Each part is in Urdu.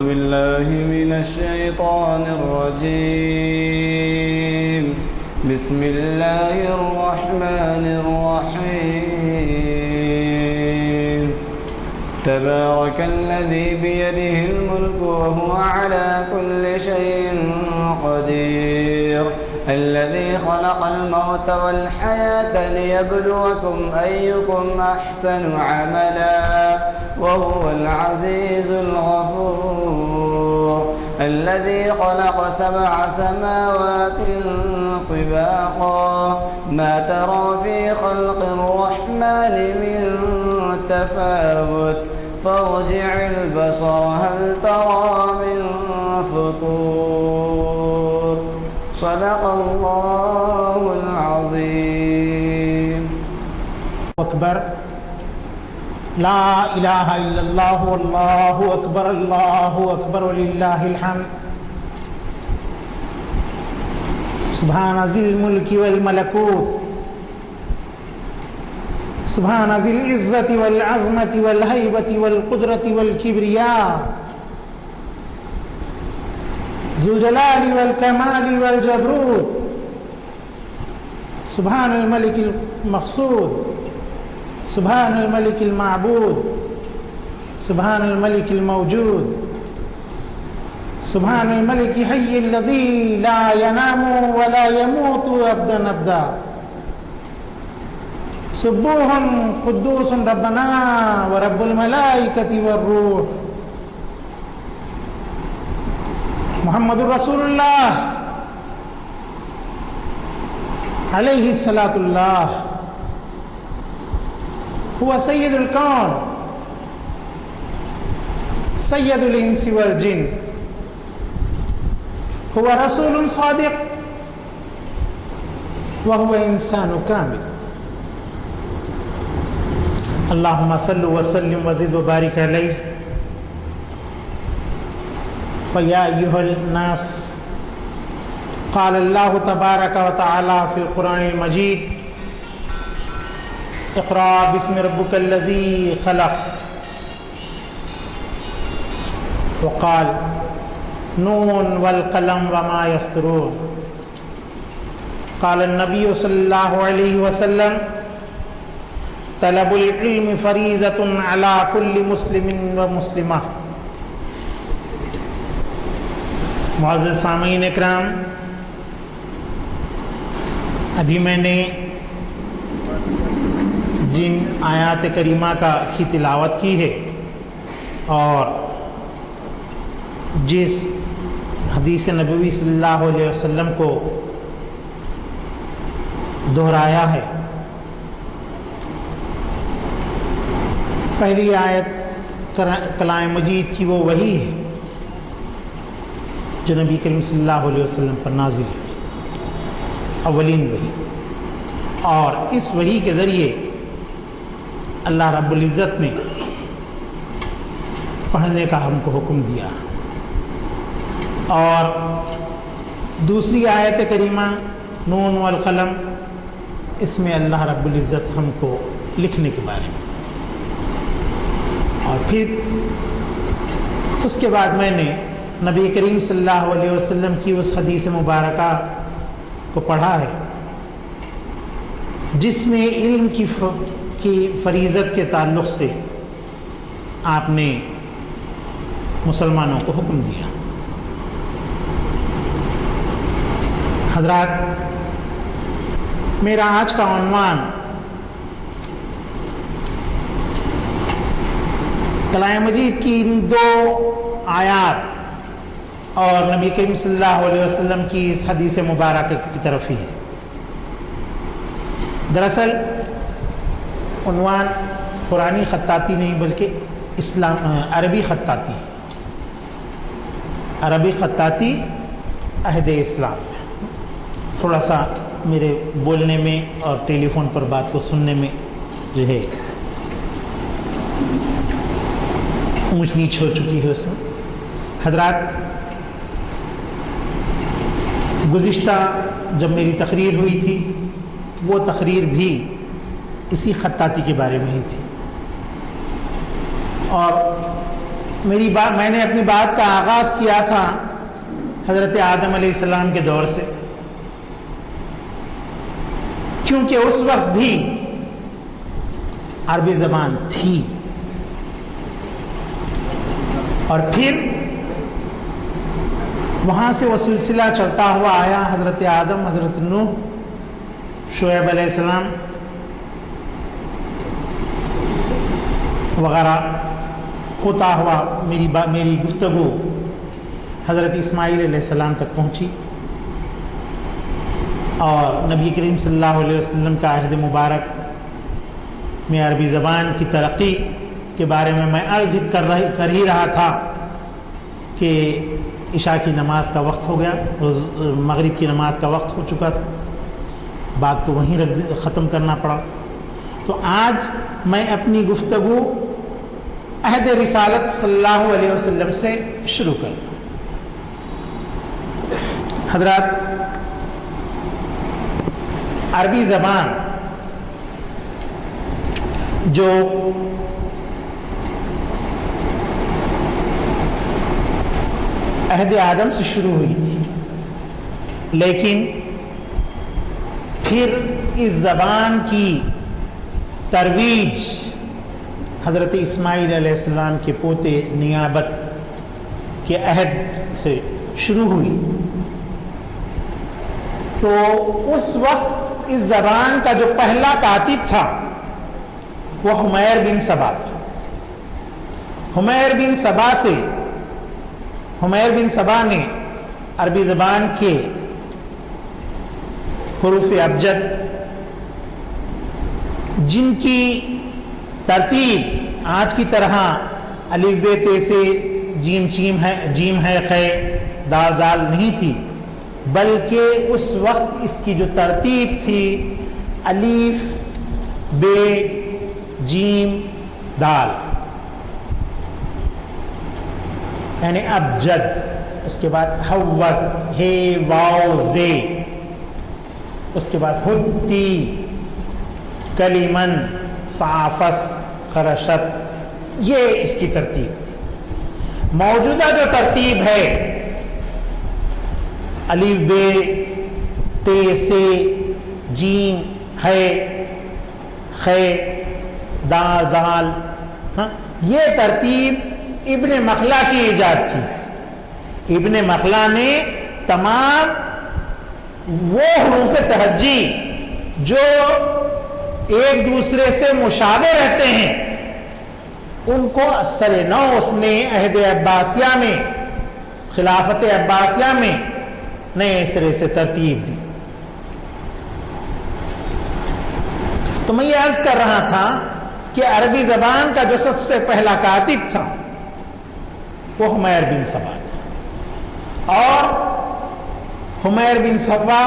بالله من الشيطان الرجيم. بسم الله الرحمن الرحيم. تبارك الذي بيده الملك وهو على كل شيء قدير. الذي خلق الموت والحياة ليبلوكم أيكم أحسن عملا وهو العزيز الغفور. الذي خلق 7 سماوات طباقا ما ترى في خلق الرحمن من تفاوت فارجع البصر هل ترى من فطور. صدق الله العظيم. اکبر لا الہ الا اللہ واللہ اکبر اللہ اکبر وللہ الحمد. سبحان ذی الملک والملکوت سبحان ذی العزت والعظمت والہیبت والقدرت والکبریاء ذو الجلال والکمال والجبروت. سبحان الملک المقصود سبحان الملک المعبود سبحان الملک الموجود سبحان الملک حی الذی لا ینام ولا یموت ابدا ابدا. سبوح قدوس ربنا ورب الملائکۃ والروح. محمد رسول اللہ علیہ الصلاۃ اللہ هو سید الکون سید الانس والجن. هو رسول صادق وهو انسان کامل. اللهم صل وسلم وزد وبارك عليه. فيا أيها الناس قال الله تبارك وتعالى في القرآن المجيد اقرأ باسم ربك الذي خلق. وقال نون والقلم وما يسطرون. قال النبي صلى الله عليه وسلم طلب العلم فریضۃ علی کل مسلم و مسلمہ. معزز سامعین اکرام، ابھی میں نے جن آیات کریمہ کی تلاوت کی ہے اور جس حدیث نبوی صلی اللہ علیہ وسلم کو دہرایا ہے، پہلی آیت کلام مجید کی وہ وحی ہے جو نبی کریم صلی اللہ علیہ وسلم پر نازل ہے، اولین وحی. اور اس وحی کے ذریعے اللہ رب العزت نے پڑھنے کا ہم کو حکم دیا. اور دوسری آیت کریمہ نون والقلم، اس میں اللہ رب العزت ہم کو لکھنے کے بارے میں. اور پھر اس کے بعد میں نے نبی کریم صلی اللہ علیہ وسلم کی اس حدیث مبارکہ کو پڑھا ہے جس میں علم کی فریضت کے تعلق سے آپ نے مسلمانوں کو حکم دیا. حضرات، میرا آج کا عنوان کلام مجید کی ان 2 آیات اور نبی کریم صلی اللہ علیہ وسلم کی اس حدیث مبارکہ کی طرف ہی ہے. دراصل عنوان قرآنی خطاطی نہیں بلکہ عربی خطاطی عہد اسلام. تھوڑا سا میرے بولنے میں اور ٹیلی فون پر بات کو سننے میں جو ہے اونچ نیچ ہو چکی ہے اس میں. حضرات، گزشتہ جب میری تقریر ہوئی تھی وہ تقریر بھی اسی خطاطی کے بارے میں ہی تھی، اور میں نے اپنی بات کا آغاز کیا تھا حضرت آدم علیہ السلام کے دور سے، کیونکہ اس وقت بھی عربی زبان تھی، اور پھر وہاں سے وہ سلسلہ چلتا ہوا آیا، حضرت آدم، حضرت نوح، شعیب علیہ السلام وغیرہ، ہوتا ہوا میری گفتگو حضرت اسماعیل علیہ السلام تک پہنچی، اور نبی کریم صلی اللہ علیہ وسلم کا عہد مبارک میں عربی زبان کی ترقی کے بارے میں عرض کر ہی رہا تھا کہ عشاء کی نماز کا وقت ہو گیا، مغرب کی نماز کا وقت ہو چکا تھا، بات کو وہیں ختم کرنا پڑا۔ تو آج میں اپنی گفتگو عہد رسالت صلی اللہ علیہ وسلم سے شروع کرتا ہوں۔ حضرات، عربی زبان جو عہد آدم سے شروع ہوئی تھی، لیکن پھر اس زبان کی ترویج حضرت اسماعیل علیہ السلام کے پوتے نیابت کے عہد سے شروع ہوئی، تو اس وقت اس زبان کا جو پہلا کاتب تھا وہ حمیر بن سبا تھا۔ حمیر بن سبا نے عربی زبان کے حروف ابجد، جن کی ترتیب آج کی طرح الف ب ت سے جیم ہے خے دال زال نہیں تھی، بلکہ اس وقت اس کی جو ترتیب تھی الف ب جیم دال، یعنی ابجد، اس کے بعد حوض ہے واو زے، اس کے بعد ہتی کلیمن صافس خرشت، یہ اس کی ترتیب تھی۔ موجودہ جو ترتیب ہے الف ب ت سے جیم ہے خے دال زال، یہ ترتیب ابن مخلا کی ایجاد کی۔ ابن مخلا نے تمام وہ حروف تہجی جو ایک دوسرے سے مشابہ رہتے ہیں ان کو اثر نو اس نے عہد عباسیہ میں، خلافت عباسیہ میں نئے سرے سے ترتیب دی۔ تو میں یہ عرض کر رہا تھا کہ عربی زبان کا جو سب سے پہلا کاتب تھا وہ حمیر بن سبا تھا، اور حمیر بن سبا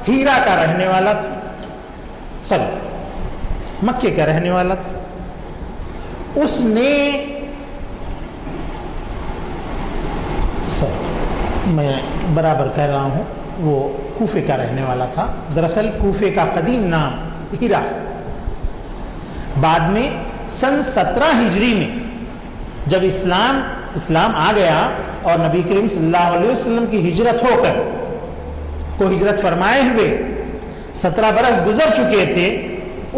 ہیرا کا رہنے والا تھا، مکے کا رہنے والا تھا۔ اس نے میں برابر کہہ رہا ہوں وہ کوفے کا رہنے والا تھا، دراصل کوفے کا قدیم نام ہیرا ہے۔ بعد میں سن 17 ہجری میں جب اسلام آ گیا اور نبی کریم صلی اللہ علیہ وسلم کی ہجرت ہو کر کو ہجرت فرمائے ہوئے 17 برس گزر چکے تھے،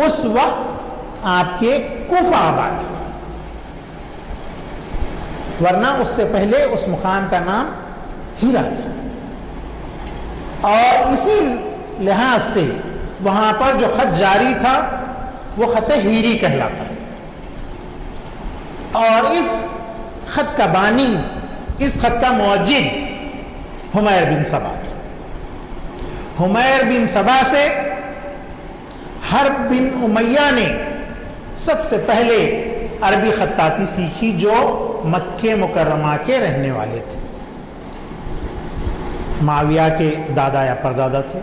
اس وقت آپ کے کوفہ آباد ہوا، ورنہ اس سے پہلے اس مقام کا نام ہیرا تھا، اور اسی لحاظ سے وہاں پر جو خط جاری تھا وہ خط ہیری کہلاتا ہے، اور اس خط کا بانی، اس خط کا موجد حمیر بن سبا تھا۔ حمیر بن سبا سے حرب بن امیہ نے سب سے پہلے عربی خطاطی سیکھی، جو مکہ مکرمہ کے رہنے والے تھے، معاویہ کے دادا یا پردادا تھے،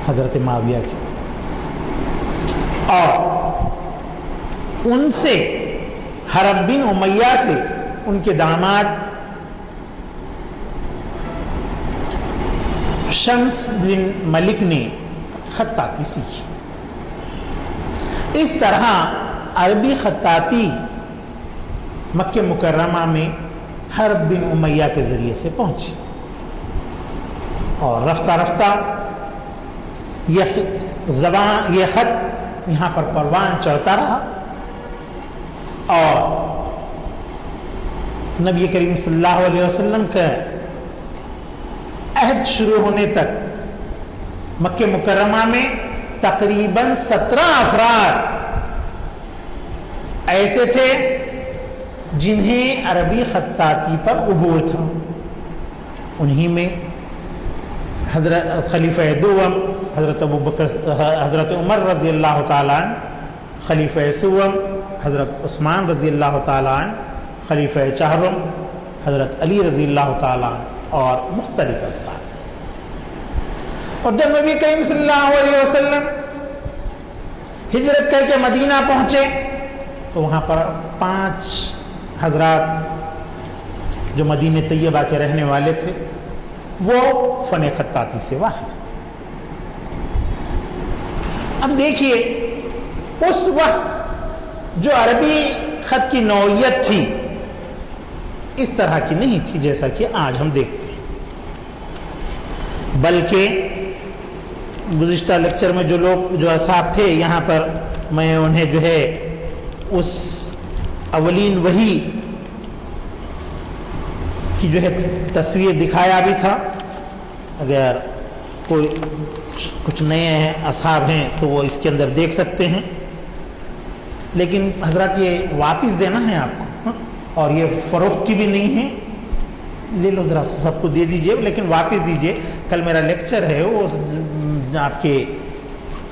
حضرت معاویہ کے، اور ان سے حرب بن امیہ سے ان کے داماد شمس بن ملک نے خطاطی سیکھی۔ اس طرح عربی خطاطی مکہ مکرمہ میں حرب بن امیہ کے ذریعے سے پہنچی، اور رفتہ رفتہ یہ خط یہاں پر پروان چڑھتا رہا، اور نبی کریم صلی اللہ علیہ وسلم کا عہد شروع ہونے تک مکہ مکرمہ میں تقریباً 17 افراد ایسے تھے جنہیں عربی خطاطی پر عبور تھا۔ انہی میں حضرت خلیفہ دوم حضرت حضرت عمر رضی اللہ تعالیٰ عنہ، خلیفہ سوم حضرت عثمان رضی اللہ تعالیٰ عنہ، خلیفہ چہرم حضرت علی رضی اللہ تعالیٰ عنہ، اور مختلف اصحاب۔ اور جب نبی کریم صلی اللہ علیہ وسلم ہجرت کر کے مدینہ پہنچے تو وہاں پر 5 حضرات جو مدینہ طیبہ کے رہنے والے تھے وہ فن خطاطی سے واقف۔ اب دیکھیے اس وقت جو عربی خط کی نوعیت تھی اس طرح کی نہیں تھی جیسا کہ آج ہم دیکھتے ہیں، بلکہ گزشتہ لیکچر میں جو اصحاب تھے یہاں پر میں انہیں جو ہے اس اولین وحی کی جو ہے تصویر دکھایا بھی تھا۔ اگر کوئی کچھ نئے اصحاب ہیں تو وہ اس کے اندر دیکھ سکتے ہیں، لیکن حضرات یہ واپس دینا ہے آپ کو، اور یہ فروخت کی بھی نہیں ہے، لے لو ذرا سب کو دے دیجئے، لیکن واپس دیجئے۔ کل میرا لیکچر ہے وہ آپ کے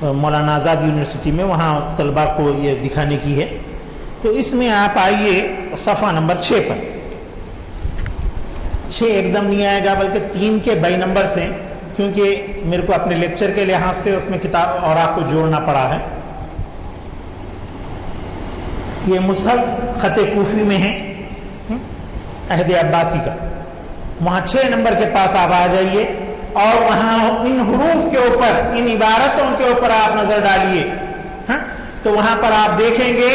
مولانا آزاد یونیورسٹی میں، وہاں طلباء کو یہ دکھانے کی ہے، تو اس میں آپ آئیے صفحہ نمبر 6 پر۔ 6 ایک دم نہیں آئے گا بلکہ 3 کے بائی نمبر سے، کیونکہ میرے کو اپنے لیکچر کے لحاظ سے اس میں کتاب اور آپ کو جوڑنا پڑا ہے۔ یہ مصحف خط کوفی میں ہے عہد عباسی کا، وہاں 6 نمبر کے پاس آپ آ جائیے، اور وہاں ان حروف کے اوپر، ان عبارتوں کے اوپر آپ نظر ڈالیے، تو وہاں پر آپ دیکھیں گے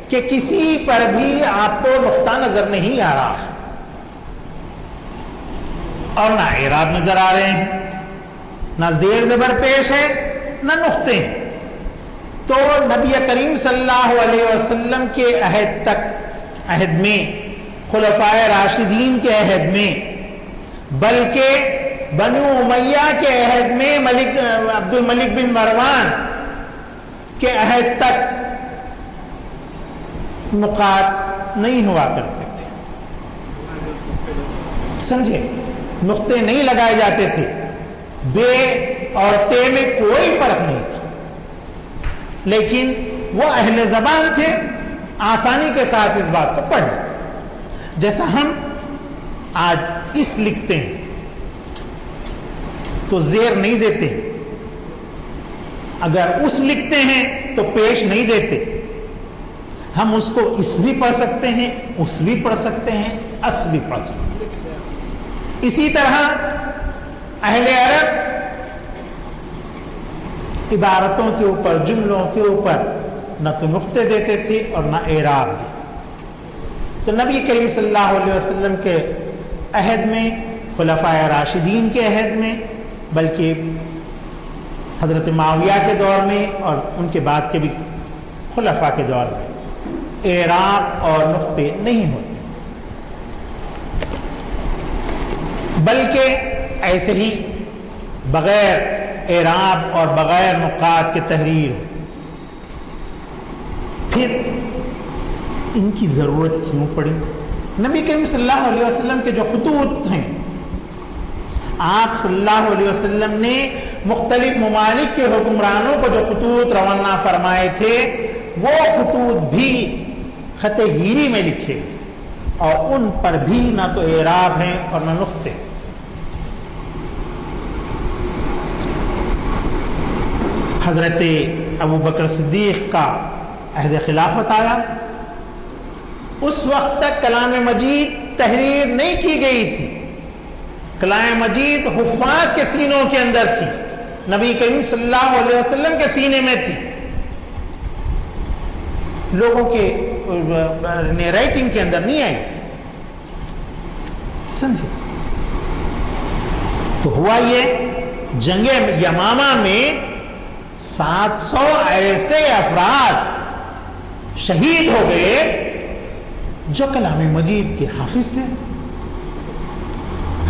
کہ کسی پر بھی آپ کو نقطہ نظر نہیں آ رہا ہے، اور نہ اعراب نظر آ رہے ہیں، نہ زیر زبر پیش ہے، نہ نقطے ہیں۔ تو نبی کریم صلی اللہ علیہ وسلم کے عہد میں، خلفائے راشدین کے عہد میں، بلکہ بنو امیہ کے عہد میں عبد الملک بن مروان کے عہد تک نقاط نہیں ہوا کرتے تھے، سمجھے؟ نقطے نہیں لگائے جاتے تھے، بے اور تے میں کوئی فرق نہیں تھا، لیکن وہ اہل زبان تھے، آسانی کے ساتھ اس بات کو پڑھ لیتے تھے۔ جیسا ہم آج اس لکھتے ہیں تو زیر نہیں دیتے، اگر اس لکھتے ہیں تو پیش نہیں دیتے، ہم اس کو اس بھی پڑھ سکتے ہیں، اس بھی پڑھ سکتے ہیں، اس بھی پڑھ سکتے ہیں۔ اسی طرح اہل عرب عبارتوں کے اوپر، جملوں کے اوپر نہ تو نقطے دیتے تھے اور نہ اعراب دیتے تھے۔ تو نبی کریم صلی اللہ علیہ وسلم کے عہد میں، خلفائے راشدین کے عہد میں، بلکہ حضرت معاویہ کے دور میں اور ان کے بعد کے بھی خلفاء کے دور میں اعراب اور نقطے نہیں ہوتے تھے، بلکہ ایسے ہی بغیر اعراب اور بغیر نقاط کے تحریر ہوتی۔ پھر ان کی ضرورت کیوں پڑی؟ نبی کریم صلی اللہ علیہ وسلم کے جو خطوط ہیں، آپ صلی اللہ علیہ وسلم نے مختلف ممالک کے حکمرانوں کو جو خطوط روانہ فرمائے تھے وہ خطوط بھی خط ہیری میں لکھے، اور ان پر بھی نہ تو اعراب ہیں اور نہ نقطے۔ حضرت ابو بکر صدیق کا عہد خلافت آیا، اس وقت تک کلام مجید تحریر نہیں کی گئی تھی، کلام مجید حفاظ کے سینوں کے اندر تھی، نبی کریم صلی اللہ علیہ وسلم کے سینے میں تھی۔ لوگوں کے رائٹنگ کے اندر نہیں آئی تھی. سمجھے؟ تو ہوا یہ جنگ یمامہ میں 700 ایسے افراد شہید ہو گئے جو کلام مجید کے حافظ تھے.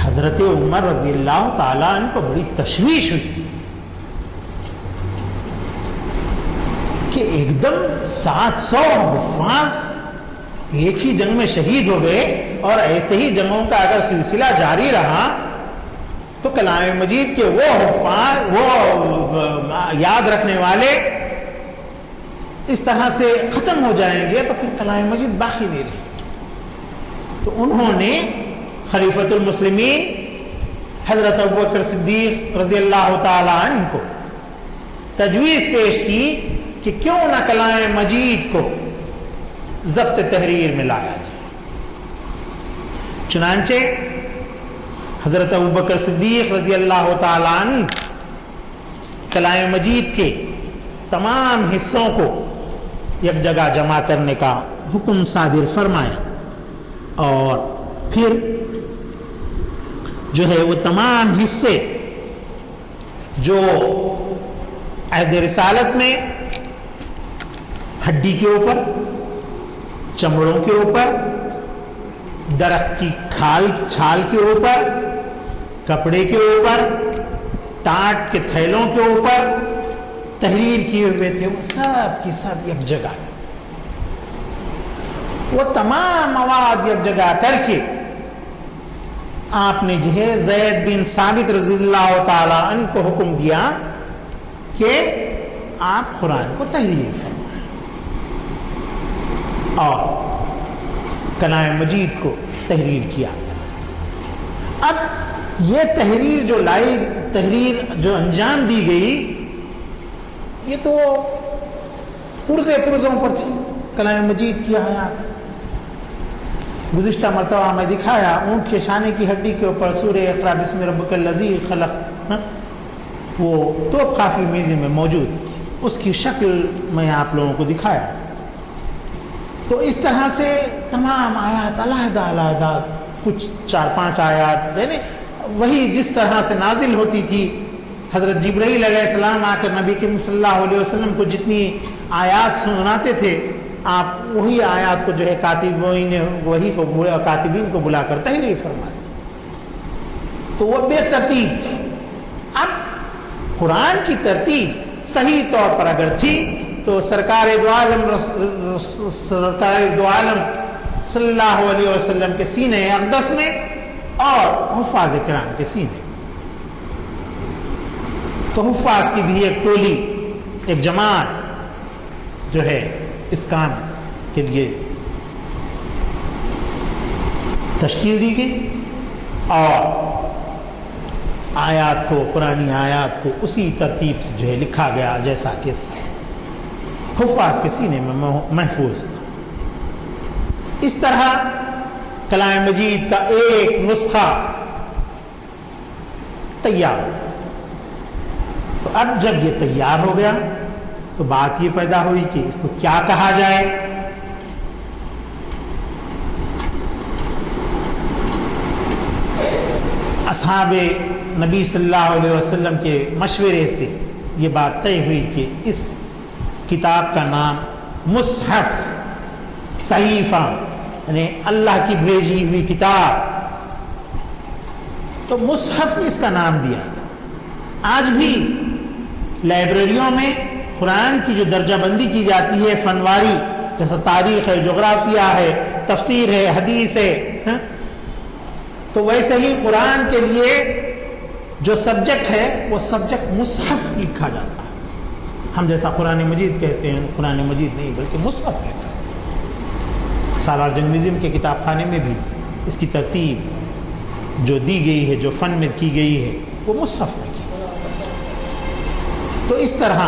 حضرت عمر رضی اللہ تعالیٰ عنہ کو بڑی تشویش ہوئی کہ ایک دم 700 حفاظ ایک ہی جنگ میں شہید ہو گئے، اور ایسے ہی جنگوں کا اگر سلسلہ جاری رہا تو کلام مجید کے وہ حفاظ، وہ یاد رکھنے والے اس طرح سے ختم ہو جائیں گے تو پھر کلام مجید باقی نہیں رہے. تو انہوں نے خلیفۃ المسلمین حضرت ابوبکر صدیق رضی اللہ تعالی عنہ کو تجویز پیش کی کہ کیوں نہ کلام مجید کو ضبط تحریر میں لایا جائے. چنانچہ حضرت ابوبکر صدیق رضی اللہ تعالی عنہ کلام مجید کے تمام حصوں کو یک جگہ جمع کرنے کا حکم صادر فرمایا، اور پھر جو ہے وہ تمام حصے جو عہد رسالت میں ہڈی کے اوپر، چمڑوں کے اوپر، درخت کی چھال کے اوپر، کپڑے کے اوپر، ٹاٹ کے تھیلوں کے اوپر تحریر کیے ہوئے تھے، وہ سب کی سب یک جگہ، وہ تمام مواد یک جگہ کر کے آپ نے جو ہے زید بن ثابت رضی اللہ تعالی عنہ کو حکم دیا کہ آپ قرآن کو تحریر فرمائیں، اور کلام مجید کو تحریر کیا گیا. اب یہ تحریر جو انجام دی گئی، یہ تو پرزوں پر تھی کلام مجید کی آیات. گزشتہ مرتبہ میں دکھایا اونٹ کے شانے کی ہڈی کے اوپر سورہ اقرا بسم ربک الذی خلق، وہ توپ خافی میزی میں موجود تھی، اس کی شکل میں آپ لوگوں کو دکھایا. تو اس طرح سے تمام آیات علیحدہ کچھ 4-5 آیات، یعنی وہی جس طرح سے نازل ہوتی تھی. حضرت جبرائیل علیہ السلام آ کر نبی کریم صلی اللہ علیہ وسلم کو جتنی آیات سناتے تھے، آپ وہی آیات کو جو ہے کاتبین کو بلا کر تحریر فرما دیں. تو وہ بے ترتیب تھی. اب قرآن کی ترتیب صحیح طور پر اگر تھی تو سرکار دو عالم صلی اللہ علیہ وسلم کے سینے اقدس میں اور حفاظ کرام کے سینے، تو حفاظ کی بھی ایک ٹولی، ایک جماعت جو ہے اس کام کے لیے تشکیل دی گئی، اور آیات کو، قرآنی آیات کو اسی ترتیب سے جو ہے لکھا گیا جیسا کہ حفاظ کے سینے میں محفوظ تھا. اس طرح کلام مجید کا ایک نسخہ تیار ہو. تو اب جب یہ تیار ہو گیا تو بات یہ پیدا ہوئی کہ اس کو کیا کہا جائے. اصحاب نبی صلی اللہ علیہ وسلم کے مشورے سے یہ بات طے ہوئی کہ اس کتاب کا نام مصحف، صحیفہ، یعنی اللہ کی بھیجی ہوئی کتاب، تو مصحف اس کا نام دیا. آج بھی لائبریریوں میں قرآن کی جو درجہ بندی کی جاتی ہے فنواری، جیسا تاریخ ہے، جغرافیہ ہے، تفسیر ہے، حدیث ہے، تو ویسے ہی قرآن کے لیے جو سبجیکٹ ہے وہ سبجیکٹ مصحف لکھا جاتا ہے. ہم جیسا قرآن مجید کہتے ہیں، قرآن مجید نہیں بلکہ مصحف لکھا ہے. سالار جنگ میوزیم کے کتاب خانے میں بھی اس کی ترتیب جو دی گئی ہے، جو فن میں کی گئی ہے، وہ مصحف میں کی. تو اس طرح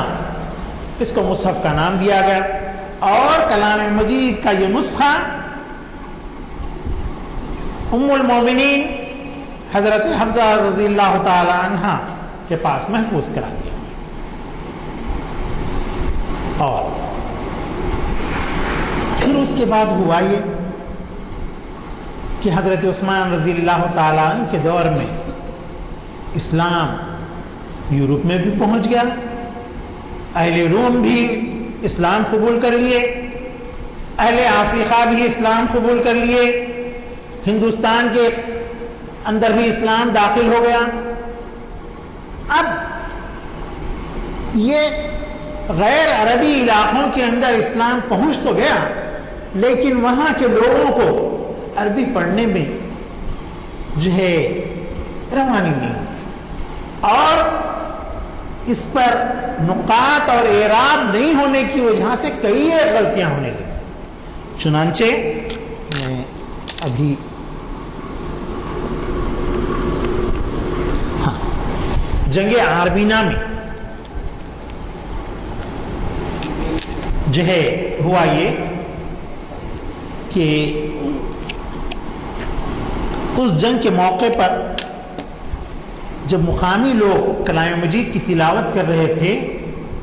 اس کو مصحف کا نام دیا گیا، اور کلام مجید کا یہ نسخہ ام المومنین حضرت حفصہ رضی اللہ تعالی عنہا کے پاس محفوظ کرا دیا. اور پھر اس کے بعد ہوا یہ کہ حضرت عثمان رضی اللہ تعالیٰ عنہ کے دور میں اسلام یورپ میں بھی پہنچ گیا، اہل روم بھی اسلام قبول کر لیے، اہل افریقہ بھی اسلام قبول کر لیے، ہندوستان کے اندر بھی اسلام داخل ہو گیا۔ اب یہ غیر عربی علاقوں کے اندر اسلام پہنچ تو گیا، لیکن وہاں کے لوگوں کو عربی پڑھنے میں جو ہے روانی نہیں تھی، اور اس پر نقاط اور اعراب نہیں ہونے کی وجہ سے کئی غلطیاں ہونے لگی۔ چنانچہ میں ابھی جنگ آرمینہ میں جو ہے ہوا یہ کہ اس جنگ کے موقع پر جب مقامی لوگ کلام مجید کی تلاوت کر رہے تھے،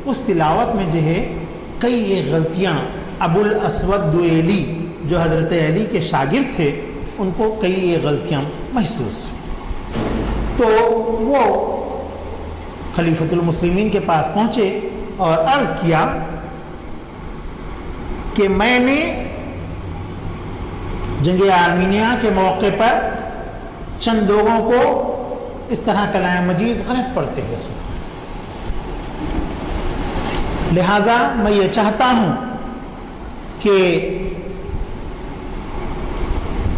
اس تلاوت میں جو ہے کئی غلطیاں ابو الاسود دوئیلی جو حضرت علی کے شاگرد تھے ان کو کئی غلطیاں محسوس ہوئی، تو وہ خلیفۃ المسلمین کے پاس پہنچے اور عرض کیا کہ میں نے جنگ آرمینیہ کے موقع پر چند لوگوں کو اس طرح کلام مجید غلط پڑھتے ہوئے سنا، لہذا میں یہ چاہتا ہوں کہ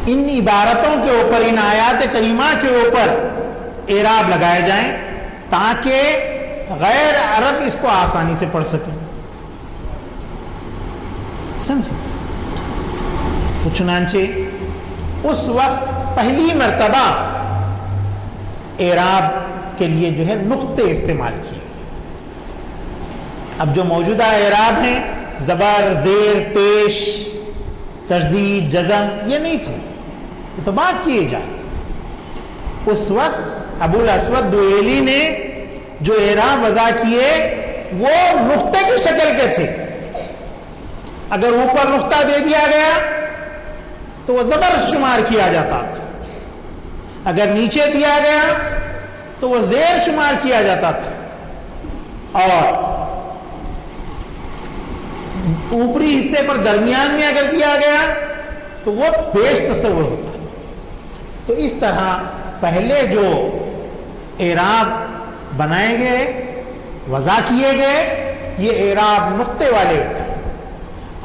ان عبارتوں کے اوپر، ان آیات کریمہ کے اوپر اعراب لگائے جائیں تاکہ غیر عرب اس کو آسانی سے پڑھ سکیں۔ سمجھے؟ تو چنانچہ اس وقت پہلی مرتبہ اعراب کے لیے جو ہے نقطے استعمال کیے گئے۔ اب جو موجودہ اعراب ہیں زبر، زیر، پیش، تشدید، جزم، یہ نہیں تھے، یہ تو بات کی ایجاد۔ اس وقت ابو الاسود دوئیلی نے جو اعراب وضع کیے وہ نقطے کی شکل کے تھے، اگر اوپر نقطہ دے دیا گیا تو وہ زبر شمار کیا جاتا تھا، اگر نیچے دیا گیا تو وہ زیر شمار کیا جاتا تھا، اور اوپری حصے پر درمیان میں اگر دیا گیا تو وہ پیش تصور ہوتا تھا۔ تو اس طرح پہلے جو اعراب بنائے گئے، وضع کیے گئے، یہ اعراب نقطے والے تھے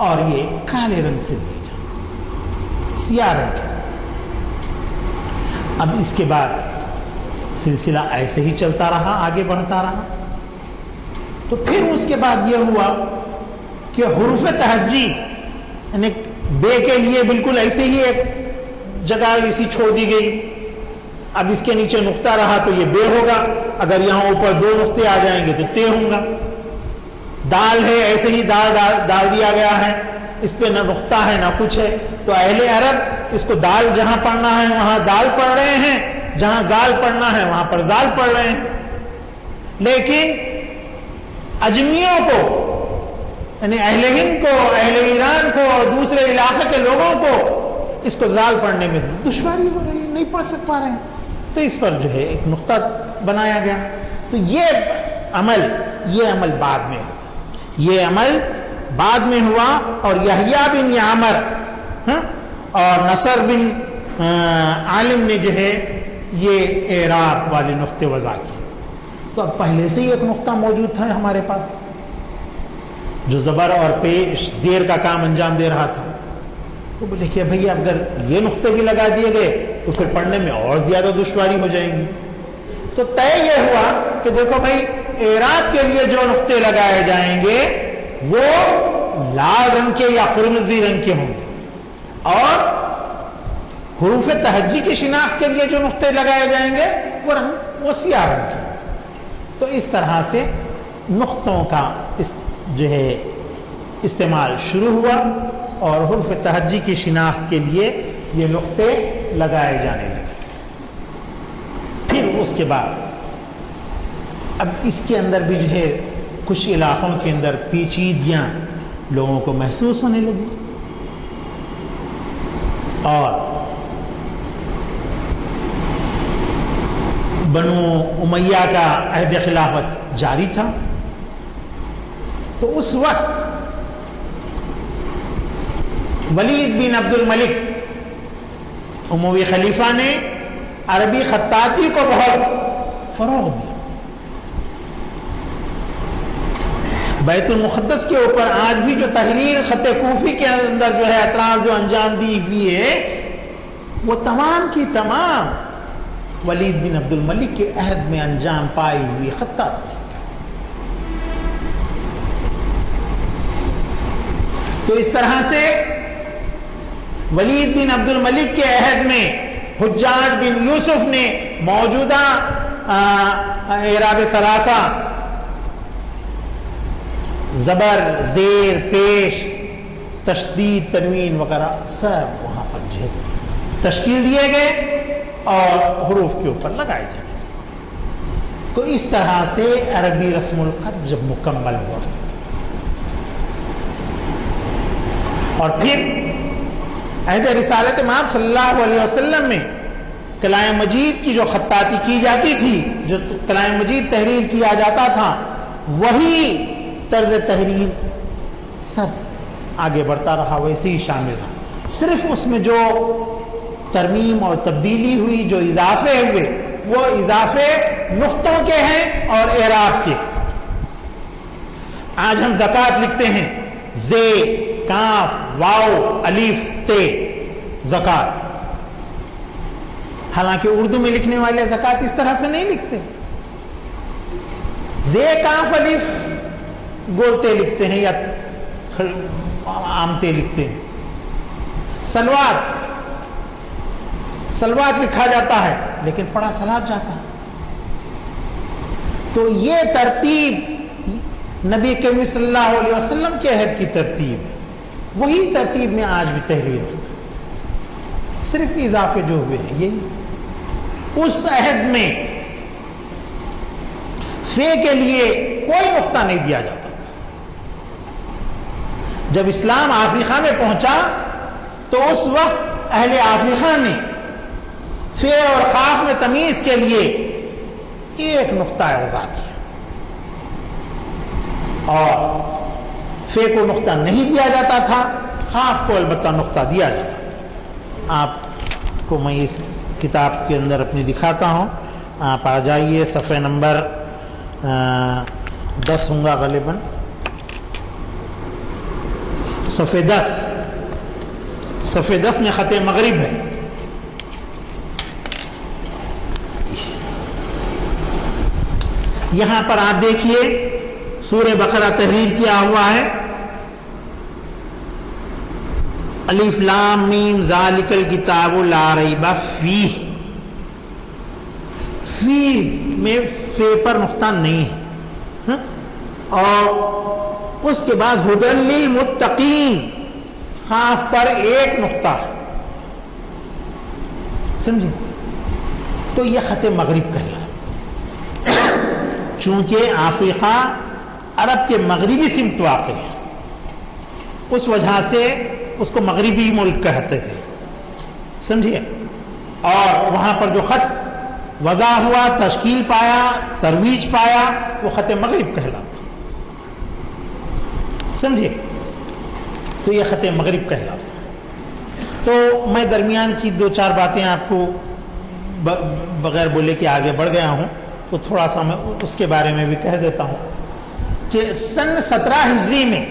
اور یہ کالے رنگ سے دیے جاتے تھے، سیاہ رنگ کے۔ اب اس کے بعد سلسلہ ایسے ہی چلتا رہا، آگے بڑھتا رہا۔ تو پھر اس کے بعد یہ ہوا کہ حروف تہجی یعنی بے کے لیے بالکل ایسے ہی ایک جگہ ایسی چھوڑ دی گئی، اب اس کے نیچے نقطہ رہا تو یہ بے ہوگا، اگر یہاں اوپر دو نقطے آ جائیں گے تو تے ہوں گا۔ دال ہے، ایسے ہی دال دیا گیا ہے، اس پہ نہ نقطہ ہے نہ کچھ ہے، تو اہل عرب اس کو دال جہاں پڑھنا ہے وہاں دال پڑھ رہے ہیں، جہاں زال پڑھنا ہے وہاں پر زال پڑھ رہے ہیں۔ لیکن اجمیوں کو یعنی اہل ہند کو، اہل ایران کو اور دوسرے علاقے کے لوگوں کو اس کو زال پڑھنے میں دشواری ہو رہی ہے، نہیں پڑھ سک پا رہے ہیں، تو اس پر جو ہے ایک نقطہ بنایا گیا۔ تو یہ عمل بعد میں ہوا، یہ عمل بعد میں ہوا، اور یحییٰ بن یعمر اور نصر بن عالم نے جو ہے یہ اعراب والے نقطے وضع کیے۔ تو اب پہلے سے ہی ایک نقطہ موجود تھا ہمارے پاس جو زبر اور پیش زیر کا کام انجام دے رہا تھا، تو بولے کہ بھئی اگر یہ نقطے بھی لگا دیے گئے تو پھر پڑھنے میں اور زیادہ دشواری ہو جائیں گی۔ تو طے یہ ہوا کہ دیکھو بھئی اعراب کے لیے جو نقطے لگائے جائیں گے وہ لال رنگ کے یا قرمزی رنگ کے ہوں گے، اور حروف تہجی کی شناخت کے لیے جو نقطے لگائے جائیں گے وہ سیاہ رنگ کے۔ تو اس طرح سے نقطوں کا جو ہے استعمال شروع ہوا، اور حروف تہجی کی شناخت کے لیے یہ نقطے لگائے جانے لگے۔ پھر اس کے بعد اب اس کے اندر بھی جو ہے کچھ علاقوں کے اندر پیچیدگیاں لوگوں کو محسوس ہونے لگی۔ اور بنو امیہ کا عہد خلافت جاری تھا. تو اس وقت ولید بن عبد الملک اموی خلیفہ نے عربی خطاطی کو بہت فروغ دیا. بیت المقدس کے اوپر آج بھی جو تحریر خط کوفی کے اندر جو ہے اطراف جو انجام دی ہوئی ہے وہ تمام کی تمام ولید بن عبد الملک کے عہد میں انجام پائی ہوئی خطاطی. تو اس طرح سے ولید بن عبد الملک کے عہد میں حجاج بن یوسف نے موجودہ اعراب ثلاثہ زبر، زیر، پیش، تشدید، تنوین وغیرہ سب وہاں پر جو ہے تشکیل دیے گئے اور حروف کے اوپر لگائے جائیں. تو اس طرح سے عربی رسم الخط جب مکمل ہوا اور پھر عہد رسالت مآب صلی اللہ علیہ وسلم میں کلام مجید کی جو خطاطی کی جاتی تھی، جو کلام مجید تحریر کیا جاتا تھا، وہی طرز تحریر سب آگے بڑھتا رہا، ویسے ہی شامل رہا. صرف اس میں جو ترمیم اور تبدیلی ہوئی، جو اضافے ہوئے، وہ اضافے نقطوں کے ہیں اور اعراب کے. آج ہم زکوٰۃ لکھتے ہیں زے، کاف، واو، الف، تے، زکوٰۃ. حالانکہ اردو میں لکھنے والے زکوٰۃ اس طرح سے نہیں لکھتے. زے، کاف، الف گولتے لکھتے ہیں یا آمتے لکھتے ہیں. سلوات لکھا جاتا ہے لیکن پڑھا سلاد جاتا ہے. تو یہ ترتیب نبی کریم صلی اللہ علیہ وسلم کے عہد کی ترتیب ہے. وہی ترتیب میں آج بھی تحریر ہوتا ہے، صرف اضافے جو ہوئے ہیں یہی. اس عہد میں فے کے لیے کوئی نقطہ نہیں دیا جاتا. جب اسلام افریقہ میں پہنچا تو اس وقت اہل افریقہ نے فے اور قاف میں تمیز کے لیے ایک نقطہ وضع کیا اور فے کو نقطہ نہیں دیا جاتا تھا، قاف کو البتہ نقطہ دیا جاتا تھا. آپ کو میں اس کتاب کے اندر اپنی دکھاتا ہوں. آپ آ جائیے صفحہ نمبر 10 ہوں گا غالباً، صفحہ 10 میں خط مغرب ہے. یہاں پر آپ دیکھیے سورہ بقرہ تحریر کیا ہوا ہے. الف لام میم ذالک الکتاب لا ریب فیہ. فی میں فے پر نقطہ نہیں ہے اور اس کے بعد ھدی للمتقین قاف پر ایک نقطہ ہے. سمجھے؟ تو یہ خط مغرب کہلاتا ہے. چونکہ افریقہ عرب کے مغربی سمت واقع ہے، اس وجہ سے اس کو مغربی ملک کہتے تھے. سمجھے؟ اور وہاں پر جو خط وضع ہوا، تشکیل پایا، ترویج پایا، وہ خط مغرب کہلاتا. سمجھے؟ تو یہ خط مغرب کہلاتا. تو میں درمیان کی 2-4 باتیں آپ کو بغیر بولے کہ آگے بڑھ گیا ہوں تو تھوڑا سا میں اس کے بارے میں بھی کہہ دیتا ہوں کہ سن 17 ہجری میں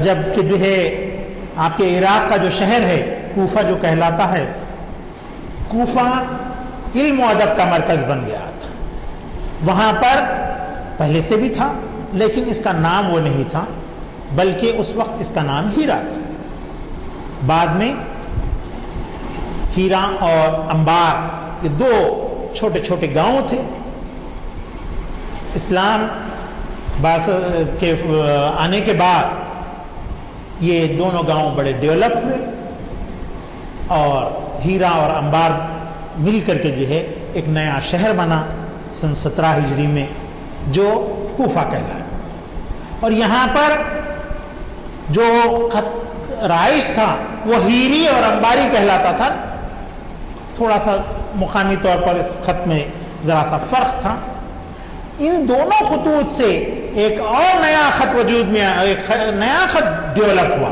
جب کہ جو ہے آپ کے عراق کا جو شہر ہے کوفہ جو کہلاتا ہے، کوفہ علم و ادب کا مرکز بن گیا تھا. وہاں پر پہلے سے بھی تھا لیکن اس کا نام وہ نہیں تھا، بلکہ اس وقت اس کا نام ہیرا تھا. بعد میں ہیرا اور انبار یہ 2 چھوٹے چھوٹے گاؤں تھے. اسلام کے آنے کے بعد یہ دونوں گاؤں بڑے ڈیولپ ہوئے اور ہیرا اور انبار مل کر کے جو ہے ایک نیا شہر بنا سن 17 ہجری میں جو کوفہ کہلایا. اور یہاں پر جو خط رائج تھا وہ ہیری اور انباری کہلاتا تھا. تھوڑا سا مقامی طور پر اس خط میں ذرا سا فرق تھا. ان دونوں خطوط سے ایک اور نیا خط وجود میں آیا, ایک نیا خط ڈیولپ ہوا,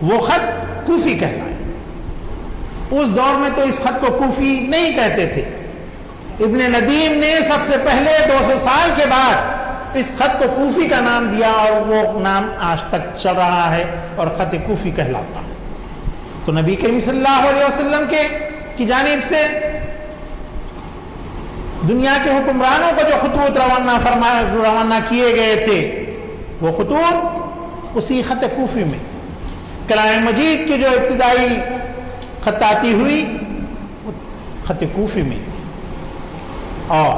وہ خط کوفی کہلایا. اس دور میں تو اس خط کو کوفی نہیں کہتے تھے. ابن ندیم نے سب سے پہلے 200 سال کے بعد اس خط کو کوفی کا نام دیا, اور وہ نام آج تک چل رہا ہے اور خط کوفی کہلاتا ہے. تو نبی کریم صلی اللہ علیہ وسلم کی جانب سے دنیا کے حکمرانوں کو جو خطوط روانہ کیے گئے تھے وہ خطوط اسی خط کوفی میں تھے. کلام مجید کی جو ابتدائی خطاطی ہوئی وہ خط کوفی میں تھی, اور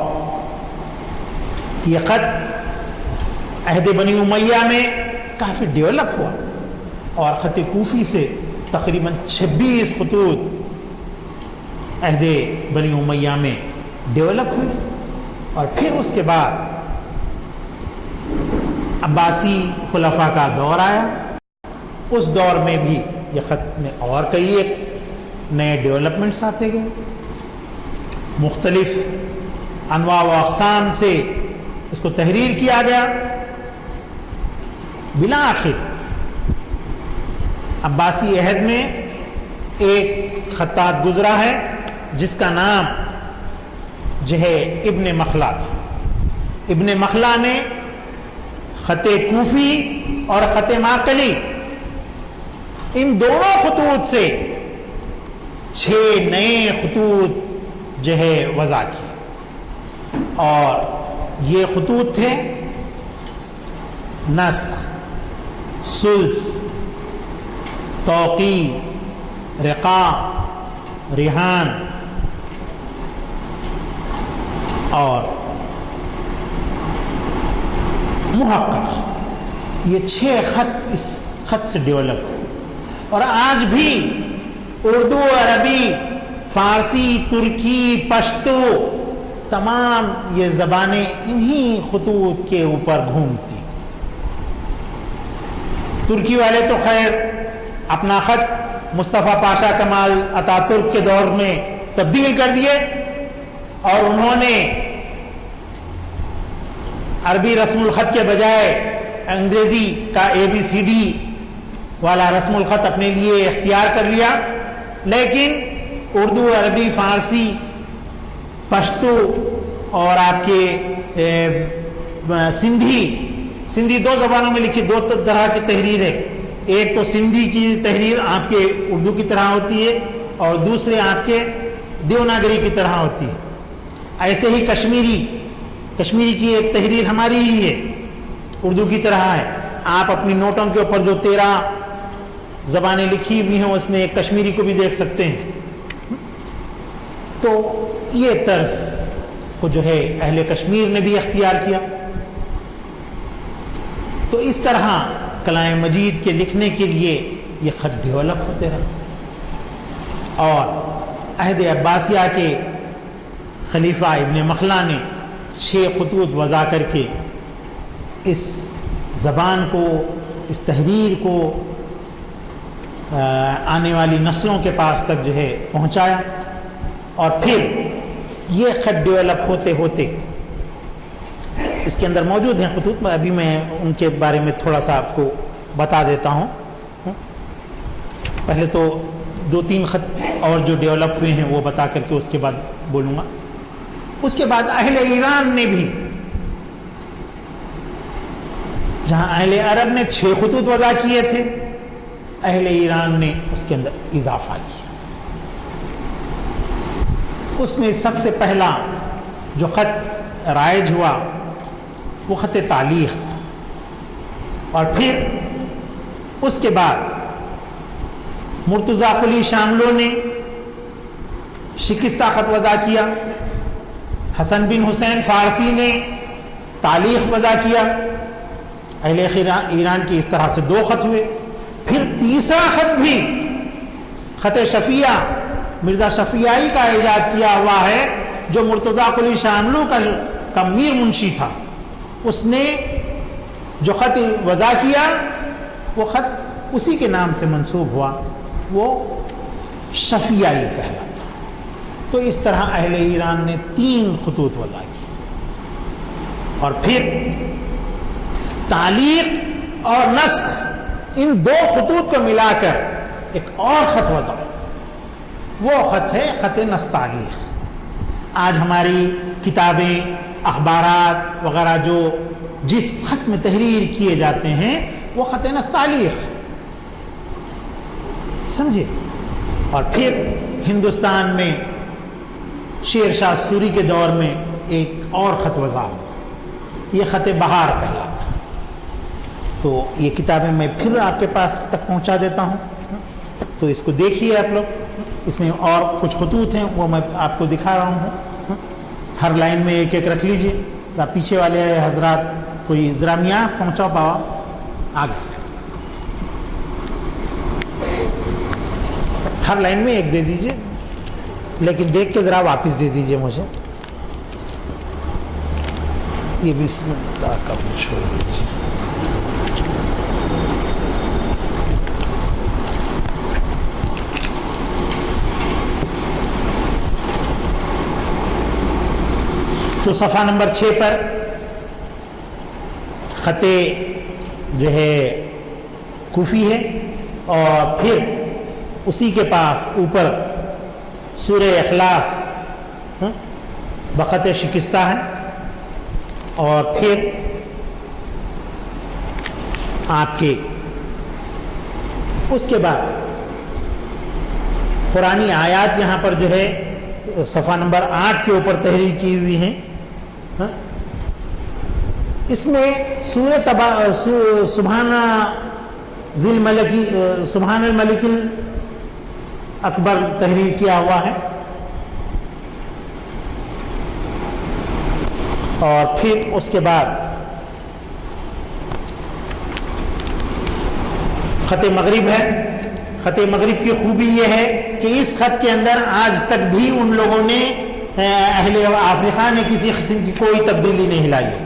یہ خط عہد بنی امیہ میں کافی ڈیولپ ہوا, اور خط کوفی سے تقریباً 26 خطوط عہد بنی امیہ میں ڈیولپ ہوئی. اور پھر اس کے بعد عباسی خلفاء کا دور آیا. اس دور میں بھی یہ خط میں اور کئی ایک نئے ڈیولپمنٹس آتے گئے, مختلف انواع و اقسام سے اس کو تحریر کیا گیا. بالآخر عباسی عہد میں ایک خطاط گزرا ہے جس کا نام جو ہے ابن مخلا تھا. ابن مخلا نے خط کوفی اور خط معقلی ان دونوں خطوط سے 6 نئے خطوط جو ہے وضع کی, اور یہ خطوط تھے نسخ, سلس, توقی, رقاع, ریحان اور محقق. یہ 6 خط اس خط سے ڈیولپ ہوئے, اور آج بھی اردو, عربی, فارسی, ترکی, پشتو تمام یہ زبانیں انہی خطوط کے اوپر گھومتی. ترکی والے تو خیر اپنا خط مصطفیٰ پاشا کمال اتا ترک کے دور میں تبدیل کر دیے, اور انہوں نے عربی رسم الخط کے بجائے انگریزی کا ABCD والا رسم الخط اپنے لیے اختیار کر لیا. لیکن اردو, عربی, فارسی, پشتو اور آپ کے سندھی 2 زبانوں میں لکھی 2 طرح کی تحریر ہے. ایک تو سندھی کی تحریر آپ کے اردو کی طرح ہوتی ہے, اور دوسرے آپ کے دیوناگری کی طرح ہوتی ہے. ایسے ہی کشمیری کی ایک تحریر ہماری ہی ہے, اردو کی طرح ہے. آپ اپنی نوٹوں کے اوپر جو 13 زبانیں لکھی ہوئی ہیں اس میں ایک کشمیری کو بھی دیکھ سکتے ہیں. تو یہ طرز کو جو ہے اہل کشمیر نے بھی اختیار کیا. تو اس طرح کلام مجید کے لکھنے کے لیے یہ خط ڈیولپ ہوتے رہے, اور عہد عباسیہ کے خلیفہ ابن مخلا نے 6 خطوط وضع کر کے اس زبان کو, اس تحریر کو آنے والی نسلوں کے پاس تک جو ہے پہنچایا. اور پھر یہ خط ڈیولپ ہوتے ہوتے اس کے اندر موجود ہیں خطوط, ابھی میں ان کے بارے میں تھوڑا سا آپ کو بتا دیتا ہوں. پہلے تو 2-3 خط اور جو ڈیولپ ہوئے ہیں وہ بتا کر کے اس کے بعد بولوں گا. اس کے بعد اہل ایران نے بھی, جہاں اہل عرب نے 6 خطوط وضع کیے تھے, اہل ایران نے اس کے اندر اضافہ کیا. اس میں سب سے پہلا جو خط رائج ہوا وہ خط تعلیق تھا, اور پھر اس کے بعد مرتضیٰ قلی شاملو نے شکستہ خط وضع کیا, حسن بن حسین فارسی نے تعلیق وضع کیا. اہل ایران کی اس طرح سے 2 خط ہوئے. پھر تیسرا خط بھی خط شفیہ مرزا شفیعی کا ایجاد کیا ہوا ہے, جو مرتضیٰ قلی شاملو کا میر منشی تھا. اس نے جو خط وضع کیا وہ خط اسی کے نام سے منسوب ہوا، وہ شفیعی کہلاتا۔ تو اس طرح اہل ایران نے 3 خطوط وضع کی، اور پھر تعلیق اور نسخ ان 2 خطوط کو ملا کر ایک اور خط وضع، وہ خط ہے خط نستعلیق۔ آج ہماری کتابیں، اخبارات وغیرہ جو جس خط میں تحریر کیے جاتے ہیں وہ خط نستعلیق، سمجھے۔ اور پھر ہندوستان میں شیر شاہ سوری کے دور میں ایک اور خط وضع ہوا، یہ خط بہار کہلاتا۔ تو یہ کتابیں میں پھر آپ کے پاس تک پہنچا دیتا ہوں، تو اس کو دیکھیے آپ لوگ، اس میں اور کچھ خطوط ہیں وہ میں آپ کو دکھا رہا ہوں، ہر لائن میں ایک ایک رکھ لیجئے۔ پیچھے والے حضرات کوئی ذرا میاں پہنچا پاؤ آگے، ہر لائن میں ایک دے دیجئے، لیکن دیکھ کے ذرا واپس دے دیجئے مجھے، یہ بسم اللہ کا چھوڑ دیجیے۔ تو صفحہ نمبر 6 پر خط جو ہے کوفی ہے، اور پھر اسی کے پاس اوپر سورہ اخلاص بخط شکستہ ہے، اور پھر آپ کے اس کے بعد قرآنی آیات یہاں پر جو ہے صفحہ نمبر 8 کے اوپر تحریر کی ہوئی ہیں۔ اس میں سورہ سبحان الملک اکبر تحریر کیا ہوا ہے، اور پھر اس کے بعد خط مغرب ہے۔ خط مغرب کی خوبی یہ ہے کہ اس خط کے اندر آج تک بھی ان لوگوں نے اہل افریقہ نے کسی قسم کی کوئی تبدیلی نہیں لائی ہے،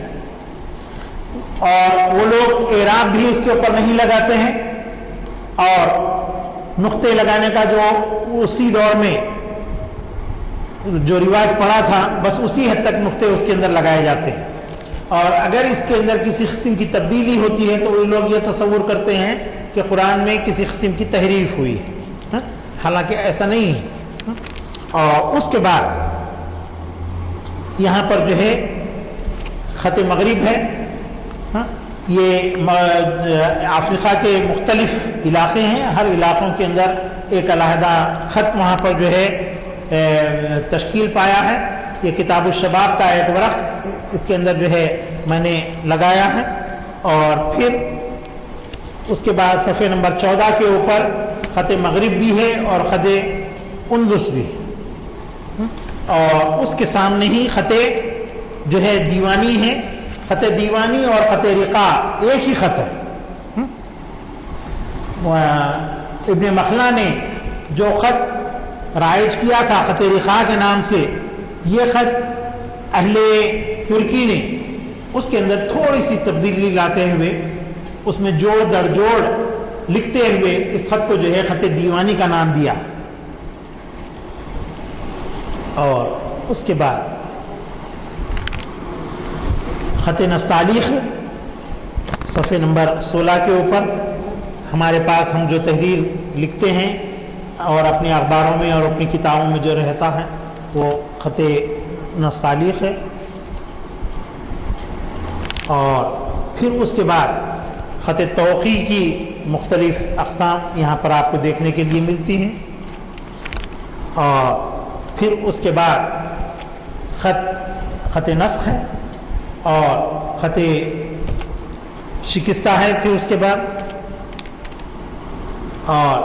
اور وہ لوگ اعراب بھی اس کے اوپر نہیں لگاتے ہیں، اور نقطے لگانے کا جو اسی دور میں جو رواج پڑا تھا بس اسی حد تک نقطے اس کے اندر لگائے جاتے ہیں، اور اگر اس کے اندر کسی قسم کی تبدیلی ہوتی ہے تو وہ لوگ یہ تصور کرتے ہیں کہ قرآن میں کسی قسم کی تحریف ہوئی ہے، حالانکہ ایسا نہیں ہے۔ اور اس کے بعد یہاں پر جو ہے خط مغرب ہے، یہ افریقہ کے مختلف علاقے ہیں، ہر علاقوں کے اندر ایک علیحدہ خط وہاں پر جو ہے تشکیل پایا ہے۔ یہ کتاب الشباب کا ایک ورق اس کے اندر جو ہے میں نے لگایا ہے، اور پھر اس کے بعد صفحے نمبر 14 کے اوپر خط مغرب بھی ہے اور خط اندلس بھی ہے، اور اس کے سامنے ہی خط جو ہے دیوانی ہے۔ خط دیوانی اور خط رقاع ایک ہی خط ہے۔ ابن مخلا نے جو خط رائج کیا تھا خط رقاع کے نام سے، یہ خط اہل ترکی نے اس کے اندر تھوڑی سی تبدیلی لاتے ہوئے اس میں جوڑ در جوڑ لکھتے ہوئے اس خط کو جو ہے خط دیوانی کا نام دیا۔ اور اس کے بعد خط نستعلیق صفحے نمبر 16 کے اوپر ہمارے پاس ہم جو تحریر لکھتے ہیں اور اپنے اخباروں میں اور اپنی کتابوں میں جو رہتا ہے وہ خط نستعلیق ہے۔ اور پھر اس کے بعد خط توقیع کی مختلف اقسام یہاں پر آپ کو دیکھنے کے لیے ملتی ہیں، اور پھر اس کے بعد خط نسخ ہے اور خط شکستہ ہے، پھر اس کے بعد، اور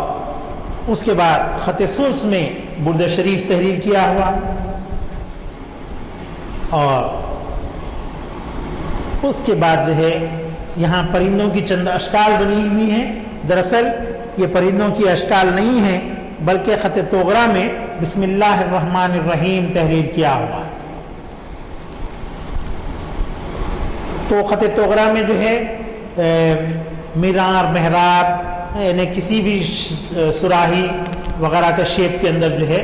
اس کے بعد خط سلس میں برد شریف تحریر کیا ہوا ہے، اور اس کے بعد جو ہے یہاں پرندوں کی چند اشکال بنی ہوئی ہیں۔ دراصل یہ پرندوں کی اشکال نہیں ہیں بلکہ خط توغرا میں بسم اللہ الرحمن الرحیم تحریر کیا ہوا ہے۔ تو خط توغرا میں جو ہے مینار محراب یعنی کسی بھی سراہی وغیرہ کا شیپ کے اندر جو ہے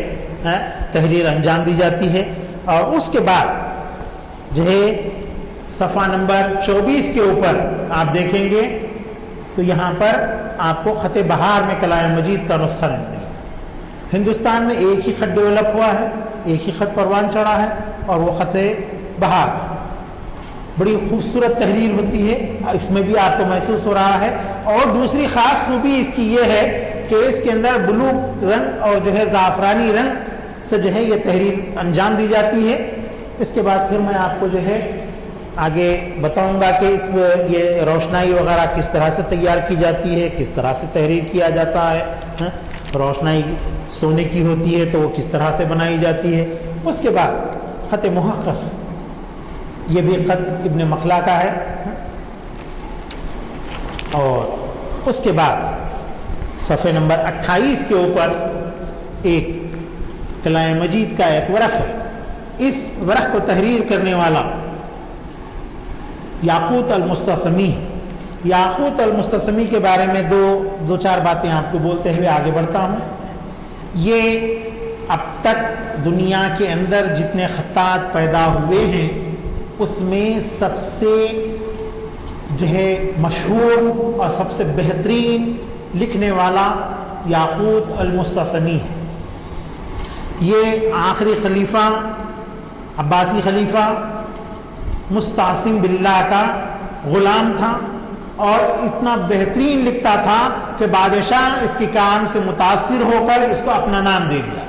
تحریر انجام دی جاتی ہے. اور اس کے بعد جو ہے صفحہ نمبر 24 کے اوپر آپ دیکھیں گے تو یہاں پر آپ کو خط بہار میں کلام مجید کا نسخہ ملے گا. ہندوستان میں ایک ہی خط ڈیولپ ہوا ہے, ایک ہی خط پروان چڑھا ہے اور وہ خط بہار. بڑی خوبصورت تحریر ہوتی ہے, اس میں بھی آپ کو محسوس ہو رہا ہے. اور دوسری خاص خوبی اس کی یہ ہے کہ اس کے اندر بلو رنگ اور جو ہے زعفرانی رنگ سے جو ہے یہ تحریر انجام دی جاتی ہے. اس کے بعد پھر میں آپ کو جو ہے آگے بتاؤں گا کہ اس یہ روشنائی وغیرہ کس طرح سے تیار کی جاتی ہے, کس طرح سے تحریر کیا جاتا ہے. روشنائی سونے کی ہوتی ہے تو وہ کس طرح سے بنائی جاتی ہے. اس کے بعد خط محقق, یہ بھی خط ابن مخلا کا ہے. اور اس کے بعد صفحے نمبر 28 کے اوپر ایک کلام مجید کا ایک ورق ہے. اس ورق کو تحریر کرنے والا یاقوت المستثمی. یاقوت المستثمی کے بارے میں دو چار باتیں آپ کو بولتے ہوئے آگے بڑھتا ہوں. یہ اب تک دنیا کے اندر جتنے خطاط پیدا ہوئے ہیں اس میں سب سے جو ہے مشہور اور سب سے بہترین لکھنے والا یاقوت المستثمی ہے. یہ آخری خلیفہ عباسی خلیفہ مستعصم باللہ کا غلام تھا اور اتنا بہترین لکھتا تھا کہ بادشاہ اس کے کام سے متاثر ہو کر اس کو اپنا نام دے دیا.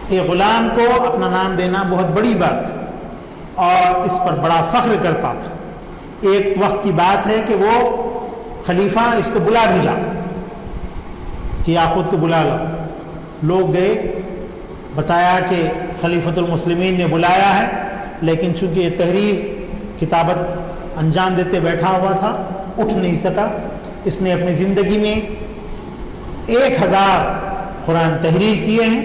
ایک غلام کو اپنا نام دینا بہت بڑی بات اور اس پر بڑا فخر کرتا تھا. ایک وقت کی بات ہے کہ وہ خلیفہ اس کو بلا بھیجا کہ یاقوت کو بلا لو. لوگ گئے, بتایا کہ خلیفۃ المسلمین نے بلایا ہے, لیکن چونکہ یہ تحریر کتابت انجام دیتے بیٹھا ہوا تھا, اٹھ نہیں سکا. اس نے اپنی زندگی میں 1000 قرآن تحریر کیے ہیں.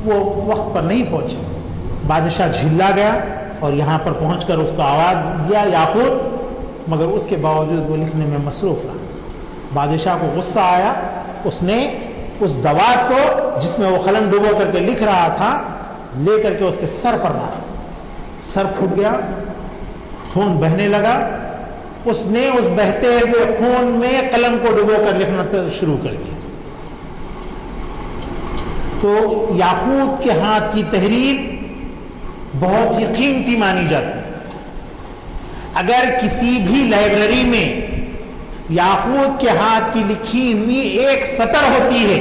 وہ وقت پر نہیں پہنچے. بادشاہ جھلا گیا اور یہاں پر پہنچ کر اس کو آواز دیا یاقوت, مگر اس کے باوجود وہ لکھنے میں مصروف رہا. بادشاہ کو غصہ آیا. اس نے اس دوات کو جس میں وہ قلم ڈبو کر کے لکھ رہا تھا لے کر کے اس کے سر پر مارا. سر پھٹ گیا, خون بہنے لگا. اس نے اس بہتے ہوئے خون میں قلم کو ڈبو کر لکھنا شروع کر دیا. تو یاقوت کے ہاتھ کی تحریر بہت ہی قیمتی مانی جاتی ہے. اگر کسی بھی لائبریری میں یاقوت کے ہاتھ کی لکھی ہوئی ایک سطر ہوتی ہے,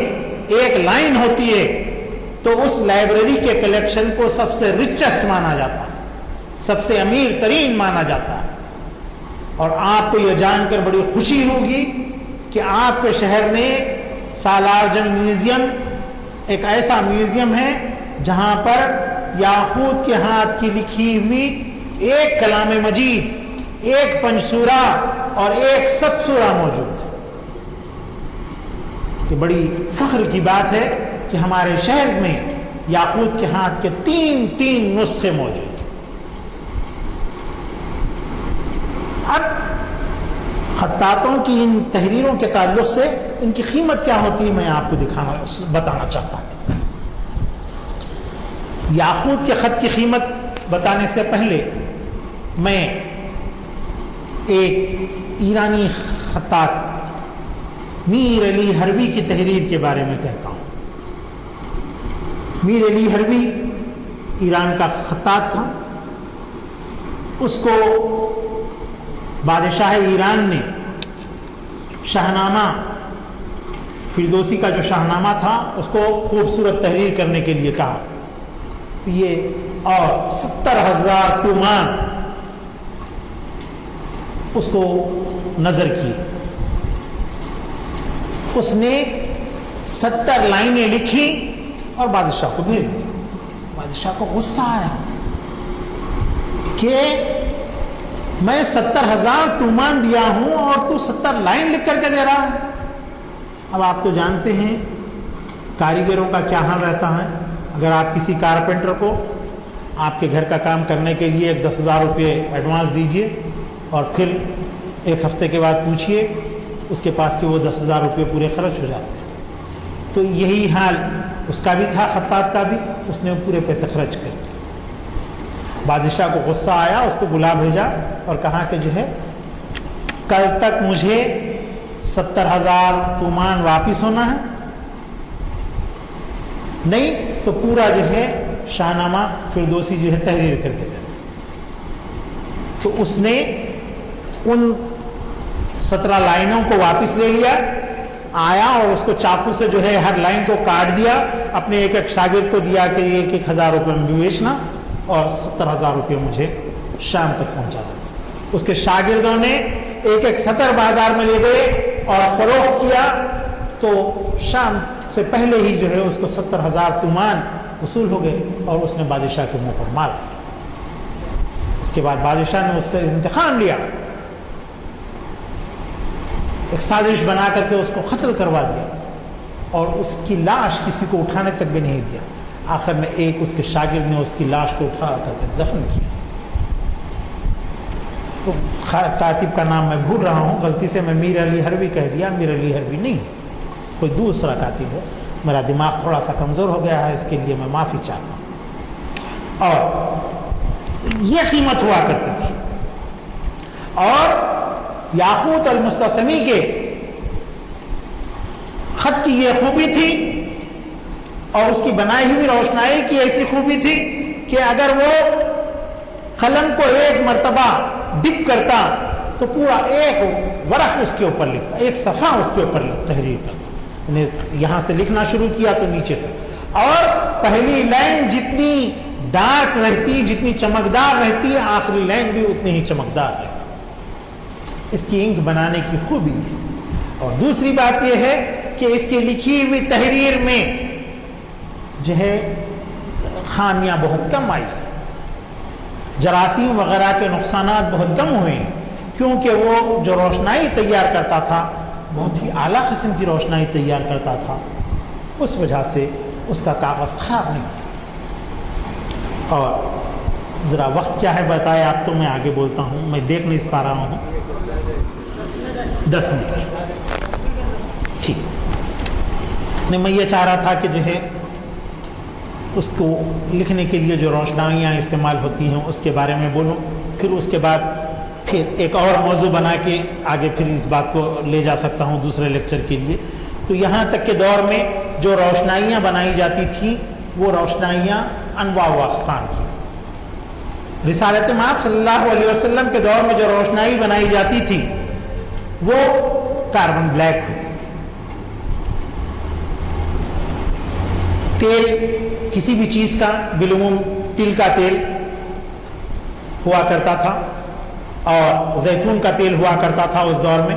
ایک لائن ہوتی ہے, تو اس لائبریری کے کلیکشن کو سب سے ریچسٹ مانا جاتا ہے, سب سے امیر ترین مانا جاتا ہے. اور آپ کو یہ جان کر بڑی خوشی ہوگی کہ آپ کے شہر میں سالار جنگ میوزیم ایک ایسا میوزیم ہے جہاں پر یاقوت کے ہاتھ کی لکھی ہوئی ایک کلام مجید, ایک پنجسورہ اور ایک ست سورہ موجود ہے. کہ بڑی فخر کی بات ہے کہ ہمارے شہر میں یاقوت کے ہاتھ کے 3 نسخے موجود ہیں. اب خطاطوں کی ان تحریروں کے تعلق سے ان کی قیمت کیا ہوتی ہے میں آپ کو بتانا چاہتا ہوں. یاقوت کے خط کی قیمت بتانے سے پہلے میں ایک ایرانی خطاط میر علی حربی کی تحریر کے بارے میں کہتا ہوں. میر علی حربی ایران کا خطاط تھا. اس کو بادشاہ ایران نے شاہنامہ فردوسی کا جو شاہنامہ تھا اس کو خوبصورت تحریر کرنے کے لیے کہا. یہ اور 70,000 تومان اس کو نظر کیے. اس نے 70 لائنیں لکھی اور بادشاہ کو بھیج دی. بادشاہ کو غصہ آیا کہ میں 70,000 تومان دیا ہوں اور تو 70 لائن لکھ کر کے دے رہا ہے. اب آپ تو جانتے ہیں کاریگروں کا کیا حال رہتا ہے. اگر آپ کسی کارپینٹر کو آپ کے گھر کا کام کرنے کے لیے 10,000 روپے ایڈوانس دیجئے اور پھر 1 ہفتے کے بعد پوچھیے اس کے پاس کہ وہ 10,000 روپے پورے خرچ ہو جاتے ہیں۔ تو یہی حال اس کا بھی تھا، خطاط کا بھی، اس نے پورے پیسے خرچ کر دیے۔ بادشاہ کو غصہ آیا، اس کو بلا بھیجا اور کہا کہ جو ہے کل تک مجھے 70,000 تومان واپس ہونا ہے، نہیں تو پورا جو ہے شاہنامہ فردوسی جو ہے تحریر کر کے دینا۔ تو اس نے ان 17 لائنوں کو واپس لے لیا، آیا اور اس کو چاقو سے جو ہے ہر لائن کو کاٹ دیا، اپنے ایک ایک شاگرد کو دیا کہ یہ 1,000 روپے میں بیچنا اور 70,000 روپے مجھے شام تک پہنچا دیتے۔ اس کے شاگردوں نے ایک ایک سطر بازار میں لے گئے اور فروخت کیا، تو شام سے پہلے ہی جو ہے اس کو 70,000 تومان وصول ہو گئے اور اس نے بادشاہ کے منہ پر مار دیا۔ اس کے بعد بادشاہ نے اس سے انتقام لیا، ایک سازش بنا کر کے اس کو قتل کروا دیا اور اس کی لاش کسی کو اٹھانے تک بھی نہیں دیا۔ آخر میں ایک اس کے شاگرد نے اس کی لاش کو اٹھا کر کے دفن کیا۔ تو کاتب کا نام میں بھول رہا ہوں، غلطی سے میں میر علی حربی کہہ دیا، میر علی حربی نہیں ہے، کوئی دوسرا کاتب ہے، میرا دماغ تھوڑا سا کمزور ہو گیا ہے، اس کے لیے میں معافی چاہتا ہوں۔ اور یہ قیمت ہوا کرتی تھی۔ اور یاقوت المستثنی کے خط کی یہ خوبی تھی اور اس کی بنائی ہوئی روشنائی کی ایسی خوبی تھی کہ اگر وہ قلم کو ایک مرتبہ ڈپ کرتا تو پورا ایک ورق اس کے اوپر لکھتا، ایک صفحہ اس کے اوپر تحریر کرتا، یعنی یہاں سے لکھنا شروع کیا تو نیچے تک، اور پہلی لائن جتنی ڈارک رہتی، جتنی چمکدار رہتی ہے، آخری لائن بھی اتنی ہی چمکدار رہتی۔ اس کی انک بنانے کی خوبی ہے۔ اور دوسری بات یہ ہے کہ اس کی لکھی ہوئی تحریر میں جو ہے خامیاں بہت کم آئی، جراثیم وغیرہ کے نقصانات بہت کم ہوئے ہیں، کیونکہ وہ جو روشنائی تیار کرتا تھا بہت ہی اعلیٰ قسم کی روشنائی تیار کرتا تھا، اس وجہ سے اس کا کاغذ خراب نہیں ہوتا۔ اور ذرا وقت کیا ہے بتائے آپ، تو میں آگے بولتا ہوں، میں دیکھ نہیں پا رہا ہوں۔ 10 منٹ ٹھیک نہیں، میں یہ چاہ رہا تھا کہ جو ہے اس کو لکھنے کے لیے جو روشنائیاں استعمال ہوتی ہیں اس کے بارے میں بولوں، پھر اس کے بعد پھر ایک اور موضوع بنا کے آگے پھر اس بات کو لے جا سکتا ہوں دوسرے لیکچر کے لیے۔ تو یہاں تک کے دور میں جو روشنائیاں بنائی جاتی تھیں وہ روشنائیاں انواع و اقسام کی۔ رسالت مآب صلی اللہ علیہ وسلم کے دور میں جو روشنائی بنائی جاتی تھی وہ کاربن بلیک ہوتی تھی۔ تیل کسی بھی چیز کا، بالعموم تل کا تیل ہوا کرتا تھا اور زیتون کا تیل ہوا کرتا تھا اس دور میں،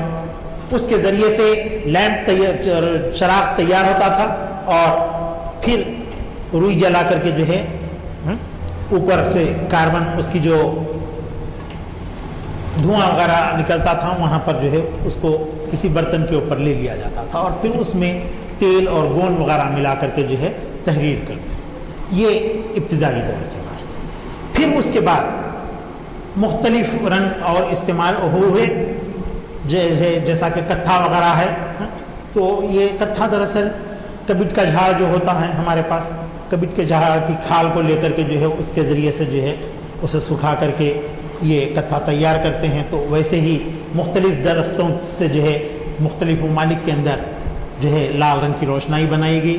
اس کے ذریعے سے لیمپ چراغ تیار ہوتا تھا اور پھر روئی جلا کر کے جو ہے اوپر سے کاربن، اس کی جو دھواں وغیرہ نکلتا تھا وہاں پر جو ہے اس کو کسی برتن کے اوپر لے لیا جاتا تھا اور پھر اس میں تیل اور گون وغیرہ ملا کر کے جو ہے تحریر کرتے۔ یہ ابتدائی دور کی بات ہے۔ پھر اس کے بعد مختلف رنگ اور استعمال ہوئے، جیسا کہ کتھا وغیرہ ہے، تو یہ کتھا دراصل کبٹ کا جھاڑ جو ہوتا ہے ہمارے پاس، کبٹ کے جھاڑ کی کھال کو لے کر کے جو ہے اس کے ذریعے سے جو ہے اسے سکھا کر کے یہ کتھا تیار کرتے ہیں۔ تو ویسے ہی مختلف درختوں سے جو ہے مختلف ممالک کے اندر جو ہے لال رنگ کی روشنائی بنائی گئی،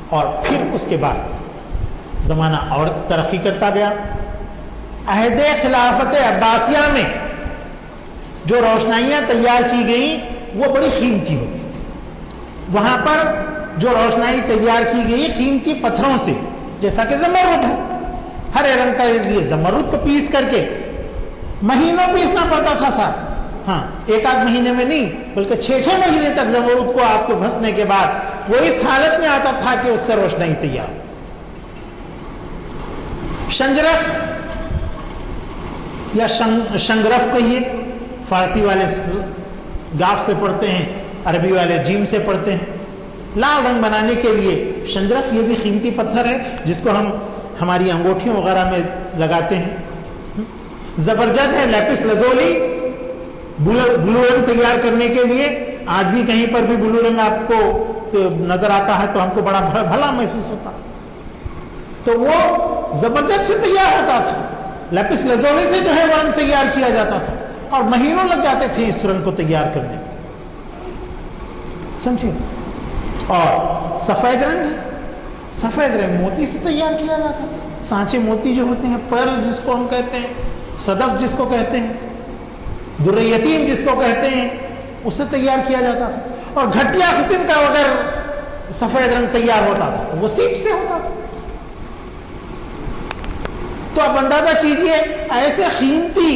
اور پھر اس کے بعد زمانہ اور ترقی کرتا گیا۔ عہد خلافت عباسیہ میں جو روشنائیاں تیار کی گئیں وہ بڑی قیمتی ہوتی تھی۔ وہاں پر جو روشنائی تیار کی گئی قیمتی پتھروں سے، جیسا کہ زمرد ہے، ہرے رنگ کا لیے زمرد کو پیس کر کے مہینوں پیسنا پڑتا تھا صاحب، ہاں ایک آدھ مہینے میں نہیں بلکہ 6 مہینے تک زمرد کو آپ کو گھسنے کے بعد وہ اس حالت میں آتا تھا کہ اس سے روشنائی تیار۔ شنجرف یا شنگرف کہیے، فارسی والے گاف سے پڑھتے ہیں، عربی والے جیم سے پڑھتے ہیں۔ لال رنگ بنانے کے لیے شنجرف یہ بھی قیمتی پتھر ہے جس کو ہم ہماری انگوٹھیوں وغیرہ میں لگاتے ہیں۔ زبرجد ہے، لیپس لازولی بلو رنگ تیار کرنے کے لیے آج بھی کہیں پر بھی بلو رنگ آپ کو نظر آتا ہے تو ہم کو بڑا بھلا محسوس ہوتا ہے. تو وہ زبرجد سے تیار ہوتا تھا, لیپس لازولی سے جو ہے وہ رنگ تیار کیا جاتا تھا اور مہینوں لگ جاتے تھے اس رنگ کو تیار کرنے, سمجھے. اور سفید رنگ ہے, سفید رنگ موتی سے تیار کیا جاتا تھا. سانچے موتی جو ہوتے ہیں, پرل جس کو ہم کہتے ہیں, صدف جس کو کہتے ہیں, در یتیم جس کو کہتے ہیں, اس سے تیار کیا جاتا تھا. اور گھٹیا قسم کا اگر سفید رنگ تیار ہوتا تھا تو وہ سیپ سے ہوتا تھا. تو آپ اندازہ کیجئے ایسے قیمتی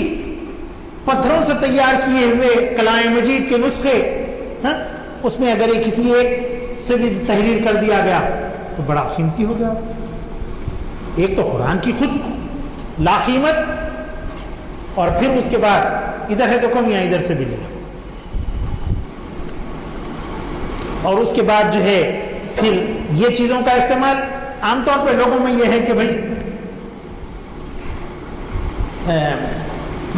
پتھروں سے تیار کیے ہوئے کلام مجید کے نسخے, اس میں اگر یہ کسی ایک سے بھی تحریر کر دیا گیا تو بڑا قیمتی ہو گیا. ایک تو قرآن کی خود لا قیمت, اور پھر اس کے بعد ادھر ہے تو کم یا ادھر سے بھی لے لو, اور اس کے بعد جو ہے پھر یہ چیزوں کا استعمال عام طور پہ لوگوں میں یہ ہے کہ بھائی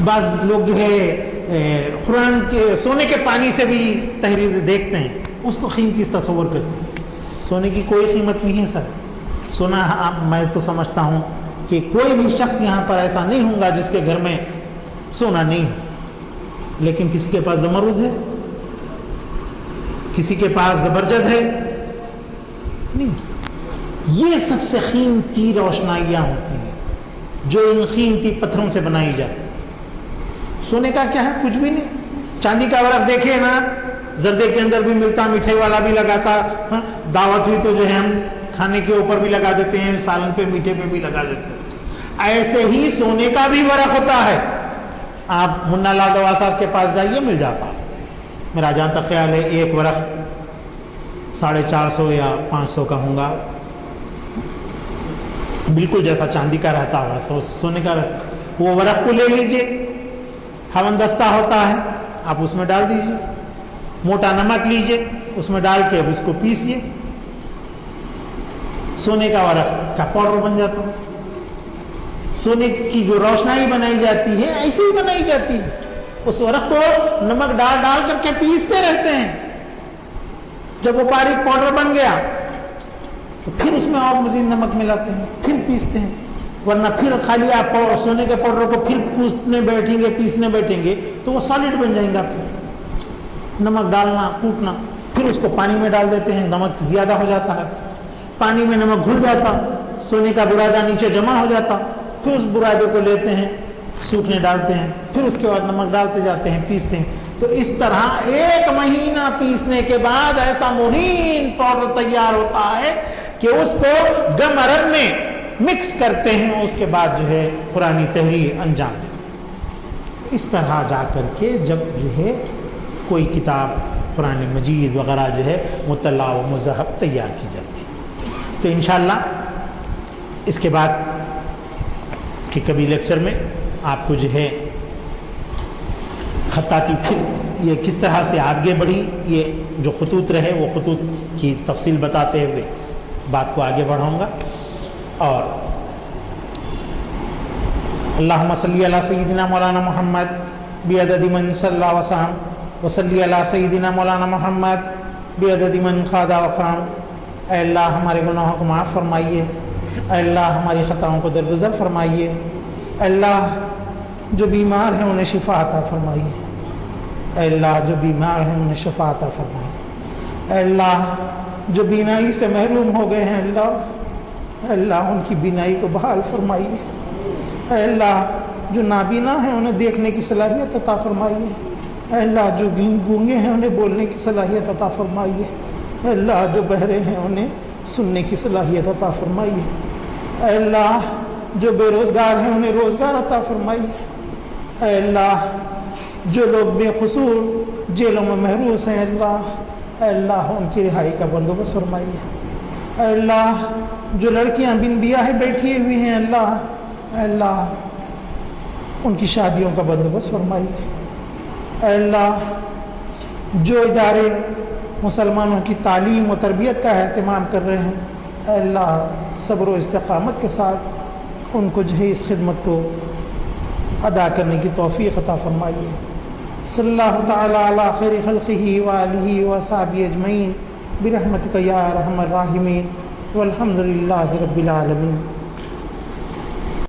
بعض لوگ جو ہے قرآن کے سونے کے پانی سے بھی تحریر دیکھتے ہیں, اس کو قیمتی تصور کرتے ہیں. سونے کی کوئی قیمت نہیں ہے سر. سونا میں تو سمجھتا ہوں کہ کوئی بھی شخص یہاں پر ایسا نہیں ہوگا جس کے گھر میں سونا نہیں ہے, لیکن کسی کے پاس زمرد ہے, کسی کے پاس زبرجد ہے نہیں. یہ سب سے قیمتی روشنائیاں ہوتی ہیں جو ان قیمتی پتھروں سے بنائی جاتی. سونے کا کیا ہے, کچھ بھی نہیں. چاندی کا ورق دیکھے نا, زردے کے اندر بھی ملتا, میٹھے والا بھی لگاتا, دعوت ہوئی تو جو ہے ہم کھانے کے اوپر بھی لگا دیتے ہیں, سالن پہ میٹھے پہ بھی لگا دیتے ہیں. ایسے ہی سونے کا بھی ورق ہوتا ہے. آپ منا لال دواساز کے پاس جائیے, مل جاتا. میرا جہاں تک خیال ہے ایک ورق 450 یا 500 کا ہوں گا, بالکل جیسا چاندی کا رہتا ہوگا سونے کا رہتا. وہ ورق کو لے لیجئے, ہون دستہ ہوتا ہے, آپ اس میں ڈال دیجئے. موٹا نمک لیجئے, اس میں ڈال کے اب اس کو پیسیے, سونے کا ورق کا پاؤڈر بن جاتا. سونے کی جو روشنائی بنائی جاتی ہے ایسے ہی بنائی جاتی ہے. اس ورق کو نمک ڈال ڈال کر کے پیستے رہتے ہیں. جب وہ باریک پاؤڈر بن گیا تو پھر اس میں اور مزید نمک ملاتے ہیں, پھر پیستے ہیں. ورنہ پھر خالی آپ سونے کے پاؤڈر کو پھر کوسنے بیٹھیں گے, پیسنے بیٹھیں گے تو وہ سالڈ بن جائیں گا. پھر نمک ڈالنا, کوٹنا, پھر اس کو پانی میں ڈال دیتے ہیں. نمک زیادہ ہو جاتا ہے, پانی میں نمک گھل جاتا, سونے کا برادہ نیچے جمع ہو جاتا. پھر اس برادے کو لیتے ہیں, سوکھنے ڈالتے ہیں, پھر اس کے بعد نمک ڈالتے جاتے ہیں, پیستے ہیں. تو اس طرح 1 مہینہ پیسنے کے بعد ایسا مہین پاؤڈر تیار ہوتا ہے کہ اس کو گم ارد میں مکس کرتے ہیں. اس کے بعد جو ہے قرآنی تحریر انجام دیتے ہیں. اس طرح جا کر کے جب جو ہے کوئی کتاب قرآن مجید وغیرہ جو ہے مطلع و مذہب تیار کی جاتی ہے. تو انشاءاللہ اس کے بعد کہ کبھی لیکچر میں آپ کو جو ہے خطاطی پھر یہ کس طرح سے آگے بڑھی, یہ جو خطوط رہے وہ خطوط کی تفصیل بتاتے ہوئے بات کو آگے بڑھاؤں گا. اور اللہم صلی علی سیدنا مولانا محمد بعدد من صلی وسلم وصلی علی سیدنا مولانا محمد بعدد من خادا وقام. اے اللہ ہمارے گناہوں کو معاف فرمائیے, اے اللہ ہماری خطاؤں کو درگزر فرمائیے, اے اللہ جو بیمار ہیں انہیں شفا عطا فرمائیے, اے اللہ جو بیمار ہیں انہیں شفا عطا فرمائیے, اے اللہ جو بینائی سے محروم ہو گئے ہیں اللہ, اے اللہ ان کی بینائی کو بحال فرمائیے, اے اللہ جو نابینا ہیں انہیں دیکھنے کی صلاحیت عطا فرمائیے, اے اللہ جو گونگے ہیں انہیں بولنے کی صلاحیت عطا فرمائیے, اے اللہ جو بہرے ہیں انہیں سننے کی صلاحیت عطا فرمائیے, اے اللہ جو بے روزگار ہیں انہیں روزگار عطا فرمائیے, اے اللہ جو لوگ بے قصور جیلوں میں محروس ہیں اللہ, اے اللہ ان کی رہائی کا بندوبست فرمائیے, اے اللہ جو لڑکیاں بن بیاہ بیٹھی ہوئی ہیں اللہ, اے اللہ ان کی شادیوں کا بندوبست فرمائیے, اے اللہ جو ادارے مسلمانوں کی تعلیم و تربیت کا اہتمام کر رہے ہیں, اے اللہ صبر و استقامت کے ساتھ ان کو جو ہے اس خدمت کو ادا کرنے کی توفیق عطا فرمائیے. صلی اللہ تعالی علی خیر خلقہ وآلہ وصحبہ اجمعین برحمتک یا ارحم الراحمین والحمد للہ رب العالمین.